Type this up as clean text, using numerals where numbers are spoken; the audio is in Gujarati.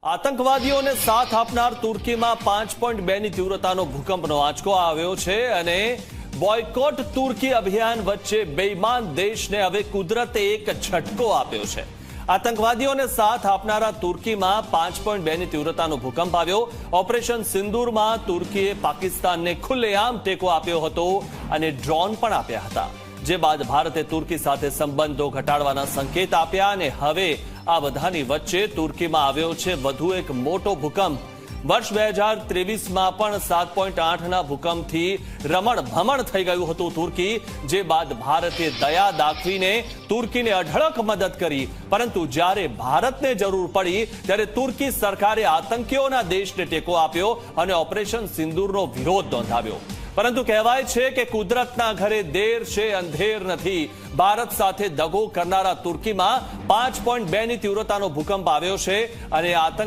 આતંકવાદીઓને સાથ આપનાર તુર્કીમાં 5.2ની તીવ્રતાનો ભૂકંપનો આંચકો આવ્યો છે અને બોયકોટ તુર્કી અભિયાન વચ્ચે બેઈમાન દેશને હવે કુદરતે એક ઝટકો આપ્યો છે। આતંકવાદીઓને સાથ આપનારા તુર્કીમાં 5.2ની તીવ્રતાનો ભૂકંપ આવ્યો। ઓપરેશન સિંદૂરમાં તુર્કીએ પાકિસ્તાનને ખુલ્લેઆમ ટેકો આપ્યો હતો અને ડ્રોન પણ આપ્યા હતા, જે બાદ ભારતે તુર્કી સાથે સંબંધો ઘટાડવાના સંકેત આપ્યા અને હવે આ બધાની વચ્ચે તુર્કીમાં આવ્યો છે વધુ એક મોટો ભૂકંપ। વર્ષ 2023માં પણ 7.8ના ભૂકંપથી રમણભમણ થઈ ગયું હતું તુર્કી, જે બાદ ભારતે દયા દાખવીને તુર્કીને અઢળક મદદ કરી, પરંતુ જ્યારે ભારતને જરૂર પડી ત્યારે તુર્કી સરકારે આતંકીઓના દેશને ટેકો આપ્યો અને ઓપરેશન સિંદૂરનો વિરોધ નોંધાવ્યો। પરંતુ કહેવાય છે કે કુદરતના ઘરે દેર છે અંધેર નથી। ભારત સાથે દગો કરનારા તુર્કીમાં 5.2ની તીવ્રતાનો ભૂકંપ આવ્યો છે અને